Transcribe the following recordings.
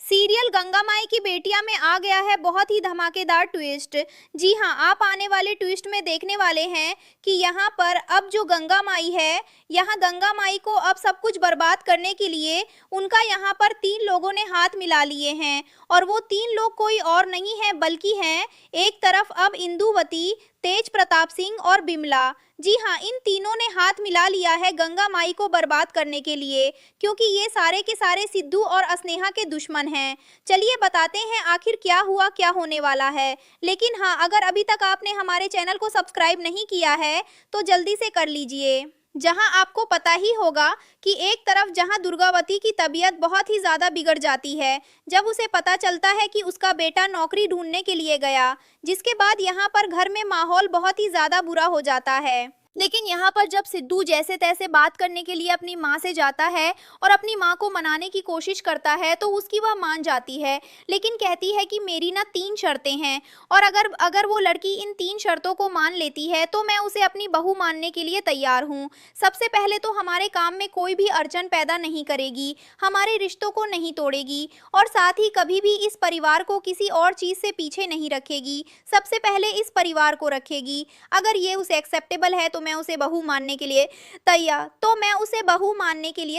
Serial Ganga माई की बेटियां में आ गया है बहुत ही धमाकेदार ट्विस्ट। जी हां, आप आने वाले ट्विस्ट में देखने वाले हैं कि यहां पर अब जो गंगा माई है, यहां गंगा माई को अब सब कुछ बर्बाद करने के लिए उनका यहां पर 3 लोगों ने हाथ मिला लिए हैं। और वो 3 लोग कोई और नहीं है बल्कि हैं एक तरफ अब इंदुवती, तेज प्रताप सिंह और बिमला। जी हाँ, इन तीनों ने हाथ मिला लिया है गंगा माई को बर्बाद करने के लिए, क्योंकि ये सारे के सारे सिद्धू और स्नेहा के दुश्मन हैं। चलिए बताते हैं आखिर क्या हुआ, क्या होने वाला है। लेकिन हाँ, अगर अभी तक आपने हमारे चैनल को सब्सक्राइब नहीं किया है तो जल्दी से कर लीजिए। जहां आपको पता ही होगा कि एक तरफ जहां दुर्गावती की तबीयत बहुत ही ज़्यादा बिगड़ जाती है जब उसे पता चलता है कि उसका बेटा नौकरी ढूंढने के लिए गया, जिसके बाद यहां पर घर में माहौल बहुत ही ज़्यादा बुरा हो जाता है। लेकिन यहाँ पर जब सिद्धू जैसे तैसे बात करने के लिए अपनी माँ से जाता है और अपनी माँ को मनाने की कोशिश करता है तो उसकी वह मान जाती है, लेकिन कहती है कि मेरी ना 3 शर्तें हैं और अगर अगर वो लड़की इन 3 शर्तों को मान लेती है तो मैं उसे अपनी बहू मानने के लिए तैयार हूँ। सबसे पहले तो हमारे काम में कोई भी अड़चन पैदा नहीं करेगी, हमारे रिश्तों को नहीं तोड़ेगी और साथ ही कभी भी इस परिवार को किसी और चीज़ से पीछे नहीं रखेगी, सबसे पहले इस परिवार को रखेगी। अगर ये उसे एक्सेप्टेबल है तो मैं उसे बहू मानने के लिए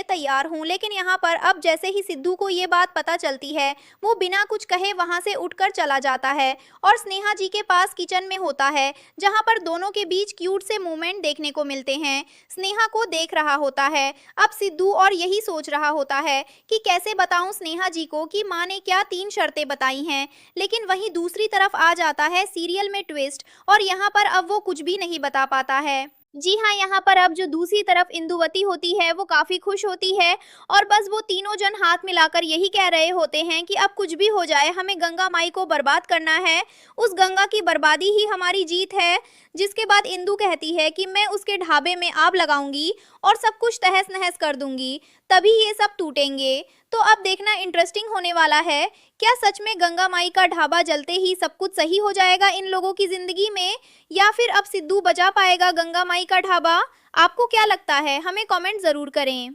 तैयार हूँ। लेकिन यहाँ पर अब जैसे ही सिद्धू को ये बात पता चलती है, वो बिना कुछ कहे वहाँ से उठकर चला जाता है और स्नेहा जी के पास किचन में होता है, जहाँ पर दोनों के बीच क्यूट से मूवमेंट देखने को मिलते हैं। स्नेहा को देख रहा होता है अब सिद्धू और यही सोच रहा होता है कि कैसे बताऊं स्नेहा जी को कि माँ ने क्या 3 शर्तें बताई हैं। लेकिन वहीं दूसरी तरफ आ जाता है सीरियल में ट्विस्ट और यहाँ पर अब वो कुछ भी नहीं बता पाता है। जी हाँ, यहाँ पर अब जो दूसरी तरफ इंदुवती होती है वो काफ़ी खुश होती है और बस वो तीनों जन हाथ मिलाकर यही कह रहे होते हैं कि अब कुछ भी हो जाए हमें गंगा माई को बर्बाद करना है, उस गंगा की बर्बादी ही हमारी जीत है। जिसके बाद इंदु कहती है कि मैं उसके ढाबे में आग लगाऊंगी और सब कुछ तहस-नहस कर दूंगी, तभी ये सब टूटेंगे। तो अब देखना इंटरेस्टिंग होने वाला है, क्या सच में गंगा माई का ढाबा जलते ही सब कुछ सही हो जाएगा इन लोगों की ज़िंदगी में, या फिर अब सिद्धू बचा पाएगा गंगा माई का ढाबा? आपको क्या लगता है? हमें कमेंट ज़रूर करें।